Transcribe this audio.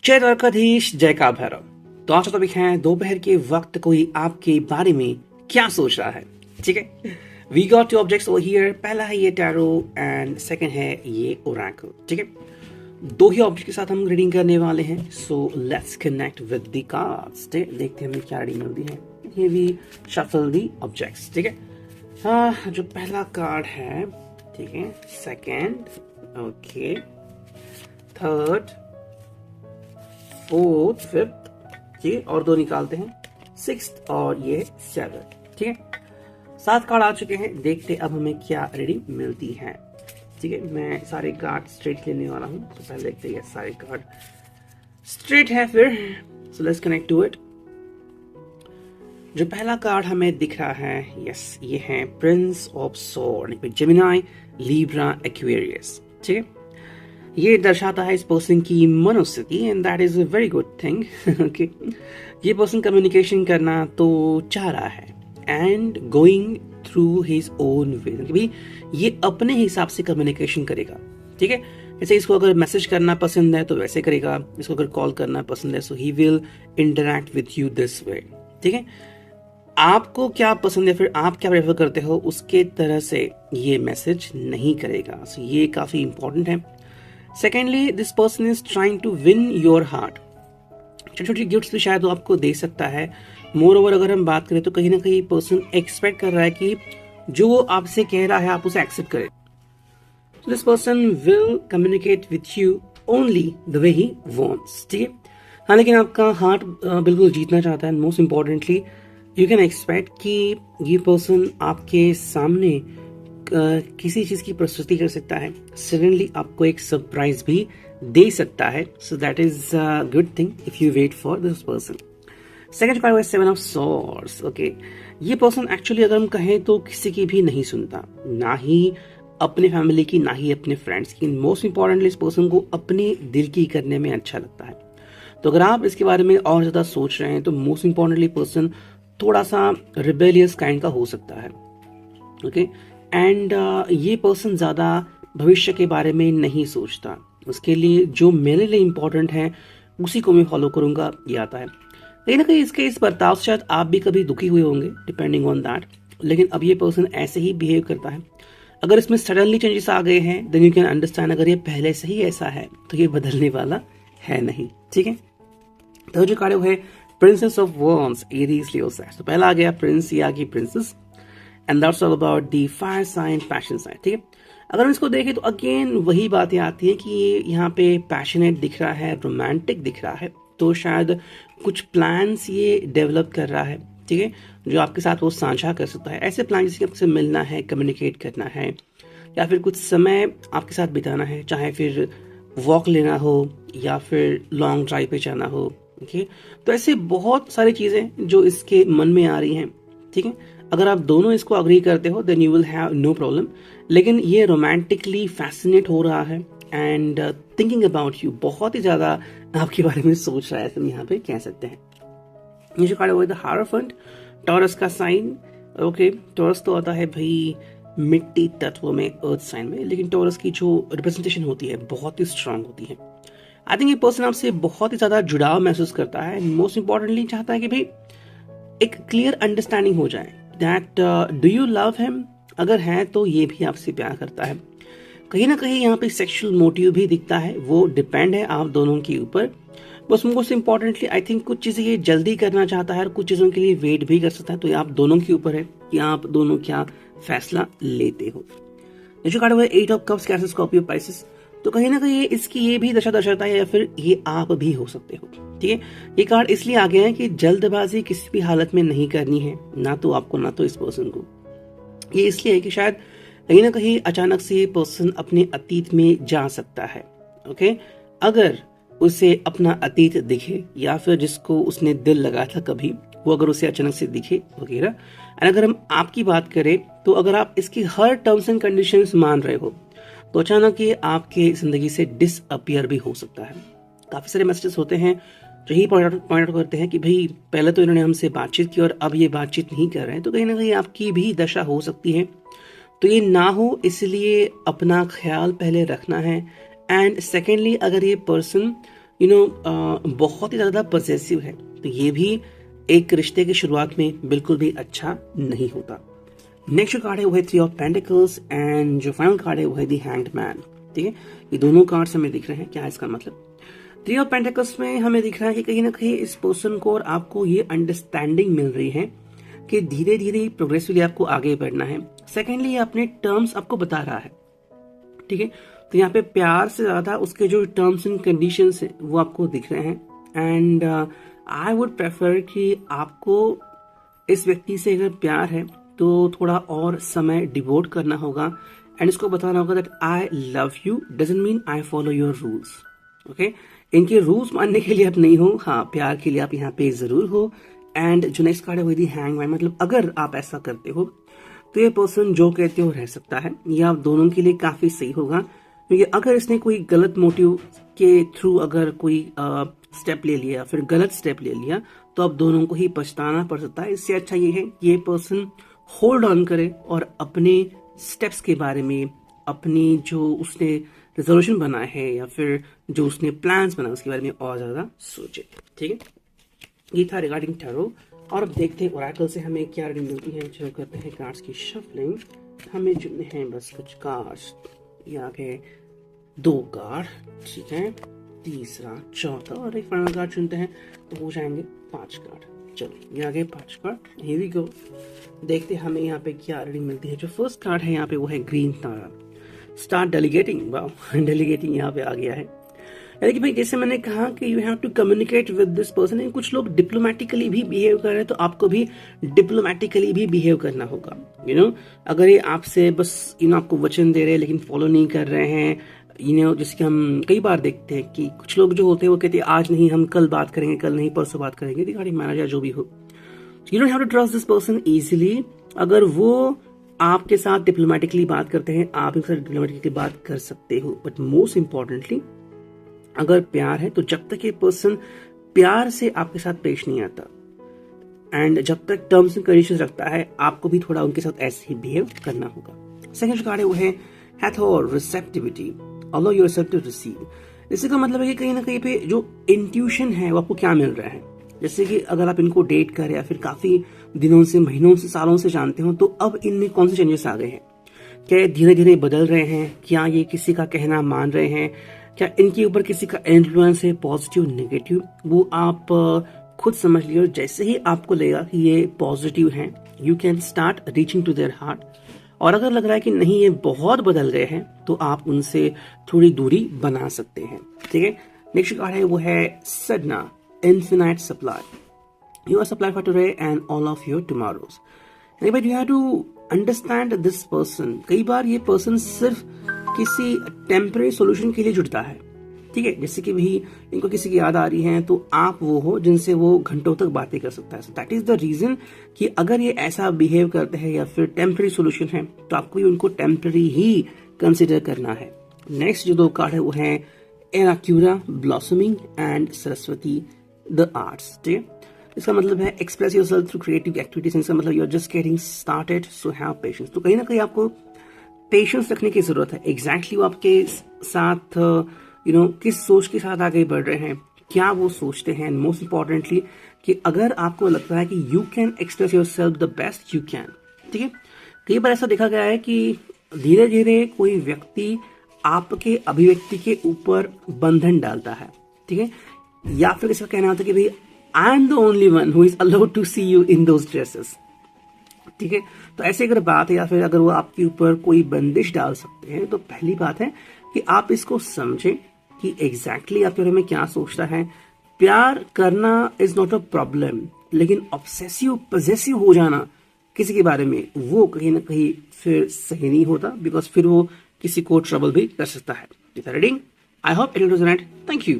जय द्वारकाधीश, जय काल भैरव। तो आज का टॉपिक है दोपहर के वक्त कोई आपके बारे में क्या सोच रहा है। ठीक है, we got two objects over here. पहला है ये टैरो एंड सेकंड है ये ओरेकल। ठीक है, दो ही ऑब्जेक्ट के साथ हम रीडिंग करने वाले हैं। सो let's connect with the cards. देखते हैं हमें क्या रीडिंग मिलती है। ये भी शफल द ऑब्जेक्ट्स। ठीक है, हाँ, जो पहला कार्ड है, ठीक है, second, okay, third, fourth, fifth, ठीक है, और दो निकालते हैं, सिक्स्थ और ये सेवन। ठीक है, 7 कार्ड आ चुके हैं। देखते अब हमें क्या रीडिंग मिलती है। ठीक है, मैं सारे कार्ड स्ट्रेट लेने वाला हूं, तो पहले देखते हैं सारे कार्ड स्ट्रेट है फिर। So let's connect to it. जो पहला कार्ड हमें दिख रहा है, यस, ये है Prince of sword, Gemini, Libra, Aquarius. ठीक है, ये दर्शाता है इस पर्सन की मनोस्थिति and that is a very good thing. Okay, ये पर्सन कम्युनिकेशन करना तो चाह रहा है and going through his own way, भाई ये अपने हिसाब से कम्युनिकेशन करेगा। ठीक है, जैसे इसको अगर मैसेज करना पसंद है तो वैसे करेगा, इसको अगर कॉल करना पसंद है so he will interact with you this way. ठीक है, आपको क्या पसंद है, फिर आप क्या प्रेफर करते हो, उसके तरह से ये मैसेज नहीं करेगा। सो ये काफी इंपॉर्टेंट है। Secondly, this person is trying to win your heart. छोटी छोटी गिफ्ट्स भी शायद वो आपको दे सकता है। मोर ओवर अगर हम बात करें तो कहीं ना कहीं पर्सन एक्सपेक्ट कर रहा है कि जो वो आपसे कह रहा है आप उसे एक्सेप्ट करें। This person will communicate with you only the way he wants. ठीक है, हाँ, लेकिन आपका हार्ट बिल्कुल जीतना चाहता है। Most importantly you can expect कि ये पर्सन आपके सामने किसी चीज की प्रस्तुति कर सकता है। सडनली आपको एक सरप्राइज भी दे सकता है। So that is a good thing if you wait for this person. Second card है 7 ऑफ सॉर्ड्स। ओके, ये पर्सन एक्चुअली अगर हम कहें तो किसी की भी नहीं सुनता, ना ही अपने फैमिली की, ना ही अपने फ्रेंड्स की। मोस्ट इंपॉर्टेंटली इस पर्सन को अपने दिल की करने में अच्छा लगता है। तो अगर आप इसके बारे में और ज्यादा सोच रहे हैं तो मोस्ट इंपॉर्टेंटली पर्सन थोड़ा सा रिबेलियस काइंड का हो सकता है। ओके, एंड ये पर्सन ज्यादा भविष्य के बारे में नहीं सोचता। उसके लिए जो मेरे लिए इंपॉर्टेंट है उसी को मैं फॉलो करूंगा, ये आता है। कहीं ना कहीं इसके इस बर्ताव से शायद आप भी कभी दुखी हुए होंगे, डिपेंडिंग ऑन दैट, लेकिन अब ये पर्सन ऐसे ही बिहेव करता है। अगर इसमें सडनली चेंजेस आ गए हैं देन यू कैन अंडरस्टैंड, अगर ये पहले से ही ऐसा है तो ये बदलने वाला है नहीं। ठीक है, तो जो कार्ड है princess of wands, Aries, Leo sign. तो पहला आ गया प्रिंस, ये आ गई princess, and that's all about the fire sign, passion sign. ठीक है, अगर हम इसको देखें तो अगेन वही बातें आती हैं कि ये यहाँ पे पैशनेट दिख रहा है, रोमांटिक दिख रहा है, तो शायद कुछ प्लान्स ये डेवलप कर रहा है। ठीक है, जो आपके साथ वो साझा कर सकता है। ऐसे प्लान जिसके आपसे मिलना है, कम्युनिकेट करना है, या फिर कुछ समय आपके साथ बिताना है, चाहे फिर वॉक लेना हो या फिर लॉन्ग ड्राइव पे जाना हो। ओके, तो ऐसे बहुत सारी चीजें जो इसके मन में आ रही हैं। ठीक है, अगर आप दोनों इसको अग्री करते हो then you will have no problem. लेकिन ये रोमांटिकली फैसिनेट हो रहा है एंड थिंकिंग अबाउट यू, बहुत ही ज्यादा आपके बारे में सोच रहा है, हम यहाँ पे कह सकते हैं। ये जो कार्ड है वो द हायरोफेंट, टॉरस का साइन। ओके, टॉरस तो आता है भाई मिट्टी तत्व में, अर्थ साइन में, लेकिन टॉरस की जो रिप्रेजेंटेशन होती है बहुत ही स्ट्रांग होती है। आई थिंक ये पर्सन आपसे बहुत ही ज्यादा जुड़ाव महसूस करता है। मोस्ट इंपॉर्टेंटली चाहता है कि भाई एक क्लियर अंडरस्टैंडिंग हो जाए that do you love him. अगर है तो ये भी आपसे प्यार करता है। कहीं ना कहीं यहाँ पे सेक्सुअल मोटिव भी दिखता है, वो डिपेंड है आप दोनों के ऊपर। बस मोस्ट इंपॉर्टेंटली आई थिंक कुछ चीजें ये जल्दी करना चाहता है और कुछ चीजों के लिए वेट भी कर सकता है। तो ये आप दोनों के ऊपर है कि आप दोनों क्या फैसला लेते हो। जो कार्ड हुआ 8 of cups, cancer, Scorpio, Pisces. तो कहीं ना कहीं इसकी ये भी दशा दर्शाता है या फिर ये आप भी हो सकते हो। ठीक है, ये कार्ड इसलिए आ गया है कि जल्दबाजी किसी भी हालत में नहीं करनी है, ना तो आपको ना तो इस पर्सन को। ये इसलिए है कि शायद कहीं ना कहीं अचानक से ये पर्सन अपने अतीत में जा सकता है। ओके, अगर उसे अपना अतीत दिखे या फिर जिसको उसने दिल लगाया था कभी, वो अगर उसे अचानक से दिखे वगैरह। एंड अगर हम आपकी बात करें तो अगर आप इसकी हर टर्म्स एंड कंडीशंस मान रहे हो तो अचानक ये आपके जिंदगी से डिसअपियर भी हो सकता है। काफी सारे मैसेजेस होते हैं जो ही पॉइंट आउट करते हैं कि भाई पहले तो इन्होंने हमसे बातचीत की और अब ये बातचीत नहीं कर रहे हैं, तो कहीं ना कहीं आपकी भी दशा हो सकती है। तो ये ना हो इसलिए अपना ख्याल पहले रखना है। एंड सेकेंडली, अगर ये पर्सन बहुत ही ज्यादा पॉसेसिव है, तो ये भी एक रिश्ते की शुरुआत में बिल्कुल भी अच्छा नहीं होता। नेक्स्ट जो कार्ड है वो है 3 ऑफ पेंटिकल्स एंड जो फाइनल कार्ड है वो है द हैंग्ड मैन। ठीक है, ये दोनों कार्ड्स हमें दिख रहे हैं। क्या है इसका मतलब? 3 ऑफ पेंटिकल्स में हमें दिख रहा है कि कहीं ना कहीं इस पर्सन को और आपको ये अंडरस्टैंडिंग मिल रही है कि धीरे धीरे प्रोग्रेसिवली आपको आगे बढ़ना है। सेकेंडली, ये अपने टर्म्स आपको बता रहा है। ठीक है, तो यहाँ पे प्यार से ज्यादा उसके जो टर्म्स एंड कंडीशंस है वो आपको दिख रहे हैं। एंड आई वुड प्रेफर कि आपको इस व्यक्ति से अगर प्यार है तो थोड़ा और समय डिवोट करना होगा एंड इसको बताना होगा that I love you doesn't mean I follow your rules. Okay, इनके रूल्स मानने के लिए आप नहीं हो, हाँ प्यार के लिए आप यहाँ पे जरूर हो। एंड जो नेक्स्ट कार्ड है वो हैंगमैन, मतलब अगर आप ऐसा करते हो तो ये पर्सन जो कहते हो रह सकता है। ये आप दोनों के लिए काफी सही होगा, क्योंकि अगर इसने कोई गलत मोटिव के थ्रू अगर कोई स्टेप ले लिया, फिर गलत स्टेप ले लिया, तो अब दोनों को ही पछताना पड़ सकता है। इससे अच्छा ये है कि ये पर्सन होल्ड ऑन करे और अपने स्टेप्स के बारे में, अपनी जो उसने रेजोल्यूशन बना है या फिर जो उसने प्लान्स बना उसके बारे में और ज्यादा सोचे। ठीक है, ये था रिगार्डिंग टैरो। और अब देखते हैं ओरेकल से हमें क्या रीडिंग मिलती है। जो करते हैं कार्ड्स की शफलिंग, हमें चुनने हैं बस कुछ कार्ड्स। ये आ गए 2 कार्ड, ठीक है, तीसरा, चौथा और एक फाइनल कार्ड चुनते हैं तो हो जाएंगे 5 कार्ड। चलो ये आ गए 5 कार्ड, हियर वी गो। देखते हैं हमें यहाँ पे क्या रीडिंग मिलती है। जो फर्स्ट कार्ड है यहाँ पे वो है ग्रीन तारा। स्टार्ट डेलीगेटिंग, वाओ डेलीगेटिंग यहाँ पे आ गया है। यानी भाई जैसे मैंने कहा कि you have to communicate with this person. कुछ लोग डिप्लोमेटिकली भी बिहेव कर रहे हैं तो आपको भी डिप्लोमेटिकली भी बिहेव करना होगा। अगर ये आपसे बस आपको वचन दे रहे हैं लेकिन फॉलो नहीं कर रहे हैं, जिसके हम कई बार देखते हैं कि कुछ लोग जो होते हैं वो कहते हैं आज नहीं, हम कल बात करेंगे, कल नहीं परसों बात करेंगे, रिगार्डिंग मैनेजर जो भी हो। You don't have to trust this person easily. अगर वो आपके साथ डिप्लोमेटिकली बात करते हैं, आप इनके साथ डिप्लोमेटिकली बात कर सकते हो, बट मोस्ट इंपॉर्टेंटली अगर प्यार है तो जब तक ये पर्सन प्यार से आपके साथ पेश नहीं आता एंड जब तक टर्म्स एंड कंडीशंस रखता है, आपको भी थोड़ा उनके साथ ऐसे ही बिहेव करना होगा। सेकंड जो कार्ड है वो है Hathor receptivity, allow yourself to receive. इसका मतलब है कि कहीं ना कहीं पे जो इंट्यूशन है वो आपको क्या मिल रहा है। जैसे कि अगर आप इनको डेट कर या फिर काफी दिनों से, महीनों से, सालों से जानते हो, तो अब इनमें कौन से चेंजेस आ गए हैं? क्या धीरे धीरे बदल रहे हैं? क्या ये किसी का कहना मान रहे हैं? क्या इनके ऊपर किसी का इन्फ्लुएंस है, पॉजिटिव नेगेटिव? वो आप खुद समझ लियो। जैसे ही आपको लगेगा कि ये पॉजिटिव हैं, you can start reaching to their heart. और अगर लग रहा है कि नहीं ये बहुत बदल गए हैं, तो आप उनसे थोड़ी दूरी बना सकते हैं। ठीक है, नेक्स्ट कार्ड है वो है सडना, infinite supply. You are supply for today and all of your tomorrows. But you have to understand this person. कई बार ये पर्सन सिर्फ किसी टेम्पररी सॉल्यूशन के लिए जुड़ता है। ठीक है, जैसे कि भी इनको किसी की याद आ रही है तो आप वो हो जिनसे वो घंटों तक बातें कर सकता है। So that is the reason कि अगर ये ऐसा बिहेव करते हैं या फिर टेम्पररी सॉल्यूशन है तो आपको उनको टेम्पररी ही कंसिडर करना है। नेक्स्ट जो 2 कार्ड है वो है एराक्यूरा, blossoming and Saraswati the arts. ठीक है, इसका मतलब है express yourself through creative activities. इसका मतलब you are just getting started, so have patience. तो कहीं ना कहीं आपको पेशेंस रखने की जरूरत है। एग्जैक्टली वो आपके साथ किस सोच के साथ आगे बढ़ रहे हैं, क्या वो सोचते हैं। मोस्ट इंपॉर्टेंटली कि अगर आपको लगता है कि you can express yourself the best you can. ठीक है, कई बार ऐसा देखा गया है कि धीरे धीरे कोई व्यक्ति आपके अभिव्यक्ति के ऊपर बंधन डालता है। ठीक है, या फिर इसका कहना होता है कि भाई I am the only one who is allowed to see you in those dresses. ठीक है, तो ऐसे अगर बात है या फिर अगर वो आपके ऊपर कोई बंदिश डाल सकते हैं, तो पहली बात है कि आप इसको समझें कि एग्जैक्टली आपके बारे में क्या सोचता है। प्यार करना इज नॉट अ प्रॉब्लम, लेकिन ऑब्सेसिव पॉजेसिव हो जाना किसी के बारे में, वो कहीं ना कहीं फिर सही नहीं होता, बिकॉज फिर वो किसी को ट्रबल भी कर सकता है। Reading, I hope it will resonate. Thank you.